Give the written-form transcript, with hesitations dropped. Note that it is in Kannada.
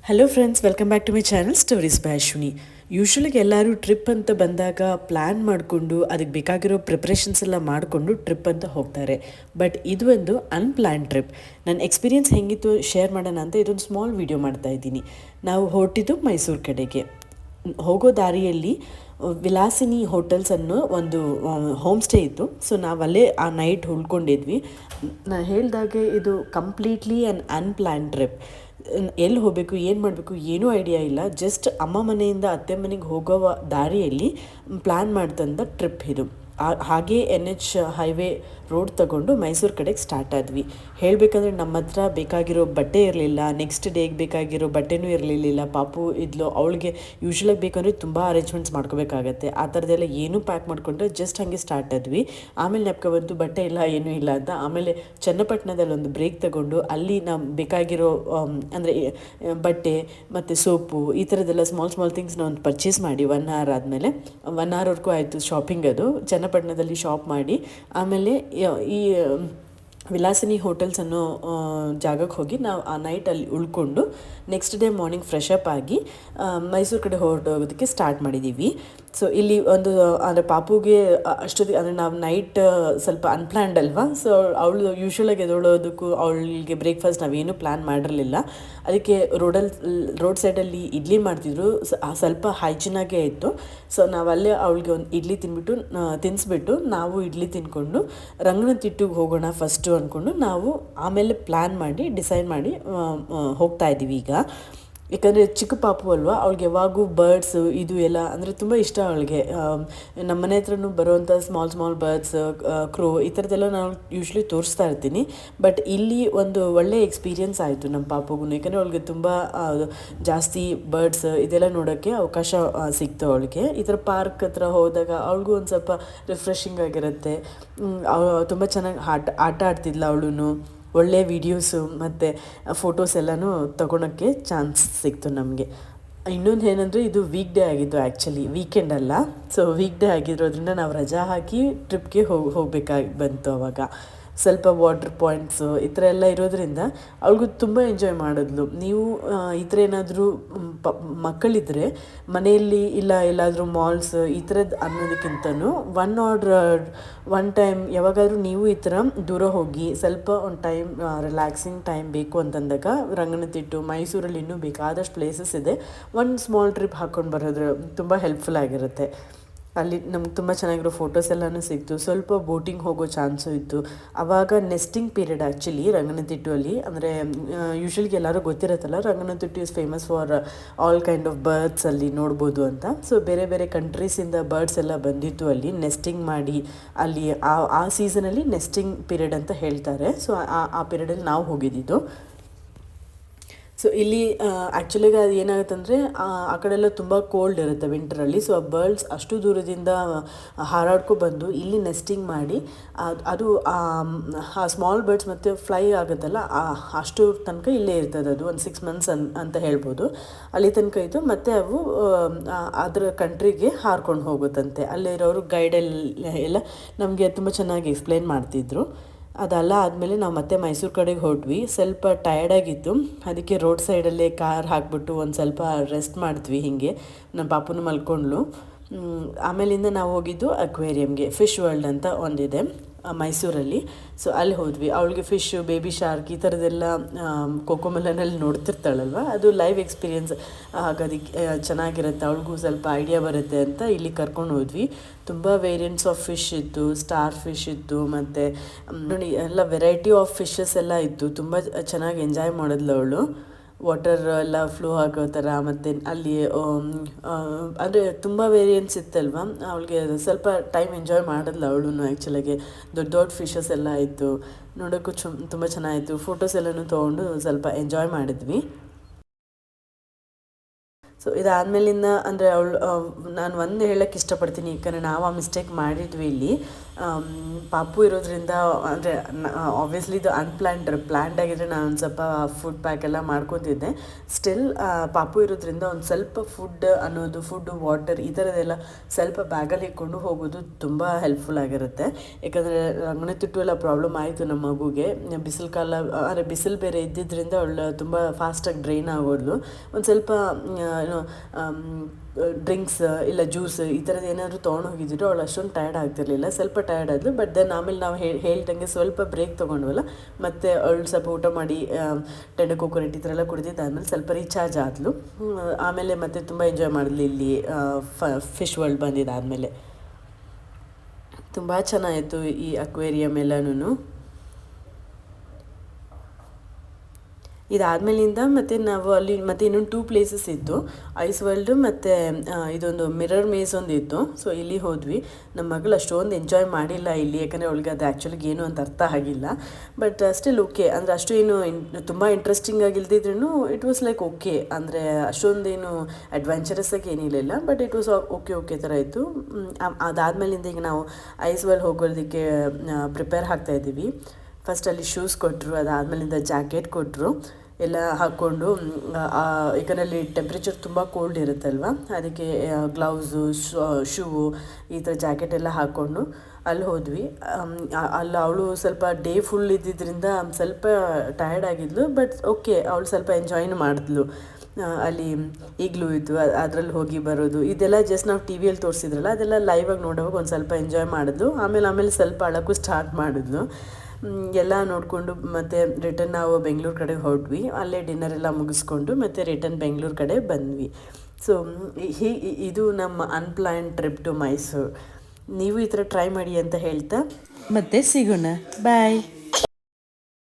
Hello friends, welcome back to my channel stories by Ashwini. ಯೂಶ್ವಲಿಗೆ ಎಲ್ಲರೂ ಟ್ರಿಪ್ ಅಂತ ಬಂದಾಗ ಪ್ಲ್ಯಾನ್ ಮಾಡಿಕೊಂಡು ಅದಕ್ಕೆ ಬೇಕಾಗಿರೋ ಪ್ರಿಪ್ರೇಷನ್ಸ್ ಎಲ್ಲ ಮಾಡಿಕೊಂಡು ಟ್ರಿಪ್ ಅಂತ ಹೋಗ್ತಾರೆ. ಬಟ್ ಇದು ಒಂದು ಅನ್ಪ್ಲ್ಯಾನ್ ಟ್ರಿಪ್. ನನ್ನ ಎಕ್ಸ್ಪೀರಿಯನ್ಸ್ ಹೆಂಗಿತ್ತು ಶೇರ್ ಮಾಡೋಣ ಅಂತ ಇದೊಂದು ಸ್ಮಾಲ್ ವೀಡಿಯೋ ಮಾಡ್ತಾ ಇದ್ದೀನಿ. ನಾವು ಹೊರಟಿದ್ದು ಮೈಸೂರು ಕಡೆಗೆ. ಹೋಗೋ ದಾರಿಯಲ್ಲಿ ವಿಲಾಸಿನಿ ಹೋಟೆಲ್ಸ್ ಅನ್ನೋ ಒಂದು ಹೋಮ್ ಸ್ಟೇ ಇತ್ತು. ಸೊ ನಾವಲ್ಲೇ ಆ ನೈಟ್ ಉಳ್ಕೊಂಡಿದ್ವಿ. ನಾನು ಹೇಳಿದಾಗೆ ಇದು ಕಂಪ್ಲೀಟ್ಲಿ ಅನ್ಪ್ಲ್ಯಾನ್ ಟ್ರಿಪ್. ಎಲ್ಲಿ ಹೋಗಬೇಕು, ಏನು ಮಾಡಬೇಕು, ಏನೂ ಐಡಿಯಾ ಇಲ್ಲ. ಜಸ್ಟ್ ಅಮ್ಮ ಮನೆಯಿಂದ ಅತ್ತೆ ಮನೆಗೆ ಹೋಗೋ ದಾರಿಯಲ್ಲಿ ಪ್ಲ್ಯಾನ್ ಮಾಡ್ತಂದ ಟ್ರಿಪ್ ಇದು. ಹಾಗೇ NH ಹೈವೇ ರೋಡ್ ತಗೊಂಡು ಮೈಸೂರು ಕಡೆಗೆ ಸ್ಟಾರ್ಟ್ ಆದ್ವಿ. ಹೇಳಬೇಕಂದ್ರೆ ನಮ್ಮ ಹತ್ರ ಬೇಕಾಗಿರೋ ಬಟ್ಟೆ ಇರಲಿಲ್ಲ, ನೆಕ್ಸ್ಟ್ ಡೇಗೆ ಬೇಕಾಗಿರೋ ಬಟ್ಟೆನೂ ಇರಲಿಲ್ಲ. ಪಾಪು ಇದ್ಲು, ಅವಳಿಗೆ ಯೂಶ್ವಲಾಗಿ ಬೇಕಂದರೆ ತುಂಬ ಅರೇಂಜ್ಮೆಂಟ್ಸ್ ಮಾಡ್ಕೋಬೇಕಾಗತ್ತೆ. ಆ ಥರದ್ದೆಲ್ಲ ಏನೂ ಪ್ಯಾಕ್ ಮಾಡಿಕೊಂಡ್ರೆ ಜಸ್ಟ್ ಹಾಗೆ ಸ್ಟಾರ್ಟ್ ಆದ್ವಿ. ಆಮೇಲೆ ನೆಪ್ಕೊ ಬಂತು ಬಟ್ಟೆ ಇಲ್ಲ, ಏನೂ ಇಲ್ಲ ಅಂತ. ಆಮೇಲೆ ಚನ್ನಪಟ್ಟಣದಲ್ಲಿ ಒಂದು ಬ್ರೇಕ್ ತಗೊಂಡು ಅಲ್ಲಿ ನಾವು ಬೇಕಾಗಿರೋ ಅಂದರೆ ಬಟ್ಟೆ ಮತ್ತು ಸೋಪು ಈ ಥರದ್ದೆಲ್ಲ ಸ್ಮಾಲ್ ಥಿಂಗ್ಸ್ನ ಒಂದು ಪರ್ಚೇಸ್ ಮಾಡಿ 1 hour ಆದಮೇಲೆ 1 hourವರೆಗೂ ಆಯಿತು ಶಾಪಿಂಗ್. ಅದು ಚನ್ನಪಟ್ಟಣದಲ್ಲಿ ಶಾಪ್ ಮಾಡಿ ಆಮೇಲೆ ಈ ವಿಲಾಸಿನಿ ಹೋಟೆಲ್ಸ್ ಅನ್ನೋ ಜಾಗಕ್ಕೆ ಹೋಗಿ ನಾವು ಆ ನೈಟಲ್ಲಿ ಉಳ್ಕೊಂಡು next day morning fresh up ಆಗಿ ಮೈಸೂರು ಕಡೆ ಹೊರಟೋಗೋದಕ್ಕೆ ಸ್ಟಾರ್ಟ್ ಮಾಡಿದ್ದೀವಿ. ಸೊ ಇಲ್ಲಿ ಒಂದು ಅಂದರೆ ಪಾಪುಗೆ ಅಷ್ಟೊತ್ತಿಗೆ ಅಂದರೆ ನಾವು ನೈಟ್ ಸ್ವಲ್ಪ ಅನ್ಪ್ಲ್ಯಾನ್ಡ್ ಅಲ್ವಾ. ಸೊ ಅವಳು ಯೂಶ್ವಲಾಗಿ ಎದೊಳೋದಕ್ಕೂ ಅವಳಿಗೆ ಬ್ರೇಕ್ಫಾಸ್ಟ್ ನಾವೇನು ಪ್ಲ್ಯಾನ್ ಮಾಡಿರಲಿಲ್ಲ. ಅದಕ್ಕೆ ರೋಡ್ ಸೈಡಲ್ಲಿ ಇಡ್ಲಿ ಮಾಡ್ತಿದ್ರು. ಸ್ವಲ್ಪ ಹೈಜಿನಾಗೇ ಇತ್ತು. ಸೊ ನಾವಲ್ಲೇ ಅವಳಿಗೆ ಒಂದು ಇಡ್ಲಿ ತಿನ್ನಿಸ್ಬಿಟ್ಟು ನಾವು ಇಡ್ಲಿ ತಿಂದ್ಕೊಂಡು ರಂಗನತಿಟ್ಟಿಗೆ ಹೋಗೋಣ ಫಸ್ಟು ಅಂದ್ಕೊಂಡು ನಾವು ಆಮೇಲೆ ಪ್ಲ್ಯಾನ್ ಮಾಡಿ ಡಿಸೈಡ್ ಮಾಡಿ ಹೋಗ್ತಾ ಇದ್ದೀವಿ ಈಗ. ಯಾಕಂದರೆ ಚಿಕ್ಕ ಪಾಪು ಅಲ್ವಾ, ಅವಳಿಗೆ ಯಾವಾಗೂ ಬರ್ಡ್ಸು ಇದು ಎಲ್ಲ ಅಂದರೆ ತುಂಬ ಇಷ್ಟ ಅವಳಿಗೆ. ನಮ್ಮ ಮನೆ ಹತ್ರನೂ ಬರುವಂಥ ಸ್ಮಾಲ್ ಬರ್ಡ್ಸ್, ಕ್ರೋ ಈ ಥರದ್ದೆಲ್ಲ ನಾನು ಯೂಶ್ವಲಿ ತೋರಿಸ್ತಾ ಇರ್ತೀನಿ. ಬಟ್ ಇಲ್ಲಿ ಒಂದು ಒಳ್ಳೆಯ ಎಕ್ಸ್ಪೀರಿಯನ್ಸ್ ಆಯಿತು ನಮ್ಮ ಪಾಪುಗೂ. ಯಾಕಂದರೆ ಅವಳಿಗೆ ತುಂಬ ಜಾಸ್ತಿ ಬರ್ಡ್ಸ್ ಇದೆಲ್ಲ ನೋಡೋಕ್ಕೆ ಅವಕಾಶ ಸಿಕ್ತು ಅವಳಿಗೆ. ಈ ಥರ ಪಾರ್ಕ್ ಹತ್ರ ಹೋದಾಗ ಅವಳಿಗೂ ಒಂದು ಸ್ವಲ್ಪ ರಿಫ್ರೆಶಿಂಗ್ ಆಗಿರುತ್ತೆ. ತುಂಬ ಚೆನ್ನಾಗಿ ಆಟ ಆಡ್ತಿದ್ಲು ಅವಳು. ಒಳ್ಳೆಯ ವೀಡಿಯೋಸು ಮತ್ತು ಫೋಟೋಸ್ ಎಲ್ಲನೂ ತೊಗೊಳಕ್ಕೆ ಚಾನ್ಸ್ ಸಿಕ್ತು ನಮಗೆ. ಇನ್ನೊಂದು ಏನಂದರೆ ಇದು ವೀಕ್ ಡೇ ಆಗಿದ್ದು, ಆ್ಯಕ್ಚುಲಿ ವೀಕೆಂಡ್ ಅಲ್ಲ. ಸೊ ವೀಕ್ ಡೇ ಆಗಿರೋದ್ರಿಂದ ನಾವು ರಜಾ ಹಾಕಿ ಟ್ರಿಪ್ಗೆ ಹೋಗಬೇಕಾಗಿ ಬಂತು. ಅವಾಗ ಸ್ವಲ್ಪ ವಾಟರ್ ಪಾಯಿಂಟ್ಸು ಈ ಥರ ಎಲ್ಲ ಇರೋದ್ರಿಂದ ಅವಳಿಗೂ ತುಂಬ ಎಂಜಾಯ್ ಮಾಡಿದ್ಲು. ನೀವು ಈ ಥರ ಏನಾದರೂ ಮಕ್ಕಳಿದ್ದರೆ ಮನೆಯಲ್ಲಿ ಇಲ್ಲ ಎಲ್ಲಾದರೂ ಮಾಲ್ಸ್ ಈ ಥರದ್ದು ಅನ್ನೋದಕ್ಕಿಂತನೂ ಒನ್ ಟೈಮ್ ಯಾವಾಗಾದರೂ ನೀವು ಈ ಥರ ದೂರ ಹೋಗಿ ಸ್ವಲ್ಪ ಒಂದು ಟೈಮ್ ರಿಲ್ಯಾಕ್ಸಿಂಗ್ ಟೈಮ್ ಬೇಕು ಅಂತಂದಾಗ ರಂಗನತಿಟ್ಟು ಮೈಸೂರಲ್ಲಿ ಇನ್ನೂ ಬೇಕಾದಷ್ಟು ಪ್ಲೇಸಸ್ ಇದೆ. ಒಂದು ಸ್ಮಾಲ್ ಟ್ರಿಪ್ ಹಾಕ್ಕೊಂಡು ಬರೋದ್ರೆ ತುಂಬ ಹೆಲ್ಪ್ಫುಲ್ ಆಗಿರುತ್ತೆ. ಅಲ್ಲಿ ನಮ್ಗೆ ತುಂಬ ಚೆನ್ನಾಗಿರೋ ಫೋಟೋಸ್ ಎಲ್ಲನೂ ಸಿಕ್ತು. ಸ್ವಲ್ಪ ಬೋಟಿಂಗ್ ಹೋಗೋ ಚಾನ್ಸು ಇತ್ತು. ಆವಾಗ ನೆಸ್ಟಿಂಗ್ ಪೀರಿಯಡ್ ಆ್ಯಕ್ಚುಲಿ ರಂಗನತಿಟ್ಟುವಲ್ಲಿ. ಅಂದರೆ ಯೂಶ್ವಲಿಗೆ ಎಲ್ಲರೂ ಗೊತ್ತಿರುತ್ತಲ್ಲ, Ranganathittu is famous for all kind of birds ಅಲ್ಲಿ ನೋಡ್ಬೋದು ಅಂತ. ಸೊ ಬೇರೆ ಕಂಟ್ರೀಸಿಂದ ಬರ್ಡ್ಸ್ ಎಲ್ಲ ಬಂದಿತ್ತು ಅಲ್ಲಿ ನೆಸ್ಟಿಂಗ್ ಮಾಡಿ. ಅಲ್ಲಿ ಆ ಸೀಸನಲ್ಲಿ ನೆಸ್ಟಿಂಗ್ ಪೀರಿಯಡ್ ಅಂತ ಹೇಳ್ತಾರೆ. ಸೊ ಆ ಪೀರಿಯಡಲ್ಲಿ ನಾವು ಹೋಗಿದ್ದಿದ್ದು. ಸೊ ಇಲ್ಲಿ ಆ್ಯಕ್ಚುಲಿಗೆ ಅದು ಏನಾಗುತ್ತಂದರೆ ಆ ಕಡೆಲ್ಲ ತುಂಬ ಕೋಲ್ಡ್ ಇರುತ್ತೆ ವಿಂಟರಲ್ಲಿ. ಸೊ ಆ ಬರ್ಡ್ಸ್ ಅಷ್ಟು ದೂರದಿಂದ ಹಾರಾಡ್ಕೊಬಂದು ಇಲ್ಲಿ ನೆಸ್ಟಿಂಗ್ ಮಾಡಿ ಅದು ಆ ಸ್ಮಾಲ್ ಬರ್ಡ್ಸ್ ಮತ್ತು ಫ್ಲೈ ಆಗುತ್ತಲ್ಲ ಅಷ್ಟು ತನಕ ಇಲ್ಲೇ ಇರ್ತದೆ. ಅದು ಒಂದು 6 months ಅಂತ ಹೇಳ್ಬೋದು. ಅಲ್ಲಿ ತನಕ ಇದ್ದು ಮತ್ತು ಅವು ಅದರ ಕಂಟ್ರಿಗೆ ಹಾರ್ಕೊಂಡು ಹೋಗುತ್ತಂತೆ. ಅಲ್ಲಿರೋರು ಗೈಡೆಲ್ಲ ನಮಗೆ ತುಂಬ ಚೆನ್ನಾಗಿ ಎಕ್ಸ್ಪ್ಲೇನ್ ಮಾಡ್ತಿದ್ರು. ಅದೆಲ್ಲ ಆದಮೇಲೆ ನಾವು ಮತ್ತೆ ಮೈಸೂರು ಕಡೆಗೆ ಹೊರಟ್ವಿ. ಸ್ವಲ್ಪ ಟಯರ್ಡಾಗಿತ್ತು, ಅದಕ್ಕೆ ರೋಡ್ ಸೈಡಲ್ಲೇ ಕಾರ್ ಹಾಕ್ಬಿಟ್ಟು ಒಂದು ಸ್ವಲ್ಪ ರೆಸ್ಟ್ ಮಾಡಿದ್ವಿ. ಹೀಗೆ ನಮ್ಮ ಪಾಪುನು ಮಲ್ಕೊಂಡ್ಲು. ಆಮೇಲಿಂದ ನಾವು ಹೋಗಿದ್ದು ಅಕ್ವೇರಿಯಮ್ಗೆ. ಫಿಶ್ ವರ್ಲ್ಡ್ ಅಂತ ಒಂದಿದೆ ಮೈಸೂರಲ್ಲಿ. ಸೊ ಅಲ್ಲಿ ಹೋದ್ವಿ. ಅವಳಿಗೆ ಫಿಶ್ಶು, ಬೇಬಿ ಶಾರ್ಕ್ ಈ ಥರದ್ದೆಲ್ಲ ಕೋಕೋಮೆಲನಲ್ಲಿ ನೋಡ್ತಿರ್ತಾಳಲ್ವ, ಅದು ಲೈವ್ ಎಕ್ಸ್ಪೀರಿಯನ್ಸ್ ಆಗೋದಕ್ಕೆ ಚೆನ್ನಾಗಿರುತ್ತೆ. ಅವಳಿಗೂ ಸ್ವಲ್ಪ ಐಡಿಯಾ ಬರುತ್ತೆ ಅಂತ ಇಲ್ಲಿ ಕರ್ಕೊಂಡು ಹೋದ್ವಿ. ತುಂಬ ವೇರಿಯಂಟ್ಸ್ ಆಫ್ ಫಿಶ್ ಇತ್ತು, ಸ್ಟಾರ್ ಫಿಶ್ ಇತ್ತು, ಮತ್ತು ನೋಡಿ ಎಲ್ಲ ವೆರೈಟಿ ಆಫ್ ಫಿಶಸ್ ಎಲ್ಲ ಇತ್ತು. ತುಂಬ ಚೆನ್ನಾಗಿ ಎಂಜಾಯ್ ಮಾಡಿದ್ಲು ಅವಳು. ವಾಟರ್ ಎಲ್ಲ ಫ್ಲೋ ಆಗೋ ಥರ. ಮತ್ತು ಅಲ್ಲಿ ಅಂದರೆ ತುಂಬ ವೇರಿಯಂಟ್ಸ್ ಇತ್ತಲ್ವ, ಅವಳಿಗೆ ಸ್ವಲ್ಪ ಟೈಮ್ ಎಂಜಾಯ್ ಮಾಡಿದ್ಲು ಅವಳು. ಆ್ಯಕ್ಚುಲಾಗಿ ದೊಡ್ಡ ಫಿಶಸ್ ಎಲ್ಲ ಇತ್ತು, ನೋಡೋಕ್ಕೂ ತುಂಬ ಚೆನ್ನಾಗಿತ್ತು. ಫೋಟೋಸ್ ಎಲ್ಲನೂ ತೊಗೊಂಡು ಸ್ವಲ್ಪ ಎಂಜಾಯ್ ಮಾಡಿದ್ವಿ. ಸೊ ಇದಾದಮೇಲಿಂದ ಅಂದರೆ ನಾನು ಒಂದು ಹೇಳೋಕ್ಕೆ ಇಷ್ಟಪಡ್ತೀನಿ, ಯಾಕಂದರೆ ನಾವು ಆ ಮಿಸ್ಟೇಕ್ ಮಾಡಿದ್ವಿ ಇಲ್ಲಿ. ಪಾಪು ಇರೋದ್ರಿಂದ ಅಂದರೆ ಆಬ್ವಿಯಸ್ಲಿ ಇದು ಪ್ಲ್ಯಾಂಡ್ ಆಗಿದ್ರೆ ನಾನು ಒಂದು ಸ್ವಲ್ಪ ಫುಡ್ ಪ್ಯಾಕ್ ಎಲ್ಲ ಮಾಡ್ಕೊತಿದ್ದೆ. ಸ್ಟಿಲ್ ಪಾಪು ಇರೋದ್ರಿಂದ ಒಂದು ಸ್ವಲ್ಪ ಫುಡ್ಡು ವಾಟರ್ ಈ ಥರದ್ದೆಲ್ಲ ಸ್ವಲ್ಪ ಬ್ಯಾಗಲ್ಲಿ ಇಟ್ಕೊಂಡು ಹೋಗೋದು ತುಂಬ ಹೆಲ್ಪ್ಫುಲ್ ಆಗಿರುತ್ತೆ. ಯಾಕಂದರೆ ರಂಗನತಿಟ್ಟು ಎಲ್ಲ ಪ್ರಾಬ್ಲಮ್ ಆಯಿತು ನಮ್ಮ ಮಗುಗೆ. ಬಿಸಿಲು ಕಾಲ ಅಂದರೆ ಬಿಸಿಲು ಬೇರೆ ಇದ್ದಿದ್ದರಿಂದ ಅವಳು ತುಂಬ ಫಾಸ್ಟಾಗಿ ಡ್ರೈನ್ ಆಗೋದ್ಲು. ಒಂದು ಸ್ವಲ್ಪ ಏನೋ ಡ್ರಿಂಕ್ಸ್ ಇಲ್ಲ ಜ್ಯೂಸ್ ಈ ಥರದ್ದು ಏನಾದರೂ ತೊಗೊಂಡು ಹೋಗಿದ್ರು ಅವಳು ಅಷ್ಟೊಂದು ಟಯರ್ಡ್ ಆಗ್ತಿರ್ಲಿಲ್ಲ. ಸ್ವಲ್ಪ ಟಯರ್ಡ್ ಆದಳು. ಬಟ್ ದೆನ್ ಆಮೇಲೆ ನಾವು ಹೇಳ್ದಂಗೆ ಸ್ವಲ್ಪ ಬ್ರೇಕ್ ತೊಗೊಂಡ್ವಲ್ಲ, ಮತ್ತು ಅವಳು ಸ್ವಲ್ಪ ಊಟ ಮಾಡಿ ಟೆಂಡ ಕೋಕೋನಟ್ ಈ ಥರ ಎಲ್ಲ ಕುಡಿದಿದ್ದಾದ್ಮೇಲೆ ಸ್ವಲ್ಪ ರೀಚಾರ್ಜ್ ಆದಳು. ಆಮೇಲೆ ಮತ್ತೆ ತುಂಬ ಎಂಜಾಯ್ ಮಾಡಿದ್ಲು ಇಲ್ಲಿ ಫಿಶ್ ವರ್ಲ್ಡ್ ಬಂದಿದ್ದಾದಮೇಲೆ. ತುಂಬ ಚೆನ್ನಾಗಿತ್ತು ಈ ಅಕ್ವೇರಿಯಮ್ ಎಲ್ಲನೂ. ಇದಾದಮೇಲಿಂದ ಮತ್ತು ನಾವು ಅಲ್ಲಿ ಮತ್ತು ಇನ್ನೊಂದು 2 ಪ್ಲೇಸಸ್ ಇತ್ತು, ಐಸ್ ವರ್ಲ್ಡು ಮತ್ತು ಇದೊಂದು ಮಿರರ್ ಮೇಸ್ ಒಂದು ಇತ್ತು. ಸೊ ಇಲ್ಲಿ ಹೋದ್ವಿ. ನಮ್ಮ ಮಗಳು ಅಷ್ಟೊಂದು ಎಂಜಾಯ್ ಮಾಡಿಲ್ಲ ಇಲ್ಲಿ, ಯಾಕಂದರೆ ಅವಳಿಗೆ ಅದು ಆ್ಯಕ್ಚುಲಿಗೆ ಏನು ಅಂತ ಅರ್ಥ ಆಗಿಲ್ಲ. ಬಟ್ ಸ್ಟಿಲ್ ಓಕೆ, ಅಂದರೆ ಅಷ್ಟು ಏನು ತುಂಬ ಇಂಟ್ರೆಸ್ಟಿಂಗ್ ಆಗಿಲ್ದಿದ್ರೂ ಇಟ್ ವಾಸ್ ಲೈಕ್ ಓಕೆ. ಅಂದರೆ ಅಷ್ಟೊಂದೇನು ಅಡ್ವೆಂಚರಸ್ ಆಗಿ ಏನಿರಲಿಲ್ಲ, ಬಟ್ ಇಟ್ ವಾಸ್ ಓಕೆ ಥರ ಇತ್ತು. ಅದಾದಮೇಲಿಂದ ಈಗ ನಾವು ಐಸ್ ವರ್ಲ್ಡ್ ಹೋಗೋದಕ್ಕೆ ಪ್ರಿಪೇರ್ ಆಗ್ತಾಯಿದ್ದೀವಿ. ಫಸ್ಟ್ ಅಲ್ಲಿ ಶೂಸ್ ಕೊಟ್ಟರು, ಅದಾದಮೇಲಿಂದ ಜಾಕೆಟ್ ಕೊಟ್ಟರು. ಎಲ್ಲ ಹಾಕ್ಕೊಂಡು, ಯಾಕಂದರೆ ಅಲ್ಲಿ ಟೆಂಪ್ರೇಚರ್ ತುಂಬ ಕೋಲ್ಡ್ ಇರುತ್ತಲ್ವ, ಅದಕ್ಕೆ ಗ್ಲೌಸು ಶೂ ಈ ಥರ ಜಾಕೆಟ್ ಎಲ್ಲ ಹಾಕ್ಕೊಂಡು ಅಲ್ಲಿ ಹೋದ್ವಿ. ಅಲ್ಲಿ ಅವಳು ಸ್ವಲ್ಪ ಡೇ ಫುಲ್ ಇದ್ದಿದ್ದರಿಂದ ಸ್ವಲ್ಪ ಟಯರ್ಡ್ ಆಗಿದ್ಲು. ಬಟ್ ಓಕೆ, ಅವಳು ಸ್ವಲ್ಪ ಎಂಜಾಯ್ನೂ ಮಾಡಿದ್ಲು. ಅಲ್ಲಿ ಈಗಲೂ ಇತ್ತು, ಅದರಲ್ಲಿ ಹೋಗಿ ಬರೋದು ಇದೆಲ್ಲ ಜಸ್ಟ್ ನಾವು ಟಿ ವಿಯಲ್ಲಿ ತೋರಿಸಿದ್ರಲ್ಲ, ಅದೆಲ್ಲ ಲೈವಾಗಿ ನೋಡುವಾಗ ಒಂದು ಸ್ವಲ್ಪ ಎಂಜಾಯ್ ಮಾಡಿದ್ಲು. ಆಮೇಲೆ ಸ್ವಲ್ಪ ಅಳಕ್ಕೂ ಸ್ಟಾರ್ಟ್ ಮಾಡಿದ್ಲು. ಎಲ್ಲ ನೋಡಿಕೊಂಡು ಮತ್ತು ರಿಟರ್ನ್ ನಾವು ಬೆಂಗಳೂರು ಕಡೆ ಹೊರಟ್ವಿ. ಅಲ್ಲೇ ಡಿನ್ನರೆಲ್ಲ ಮುಗಿಸ್ಕೊಂಡು ಮತ್ತು ರಿಟರ್ನ್ ಬೆಂಗಳೂರು ಕಡೆ ಬಂದ್ವಿ. ಸೊ ಇದು ನಮ್ಮ ಅನ್ಪ್ಲ್ಯಾನ್ಡ್ ಟ್ರಿಪ್ ಟು ಮೈಸೂರು. ನೀವು ಈ ಥರ ಟ್ರೈ ಮಾಡಿ ಅಂತ ಹೇಳ್ತಾ ಮತ್ತೆ ಸಿಗೋಣ. ಬಾಯ್.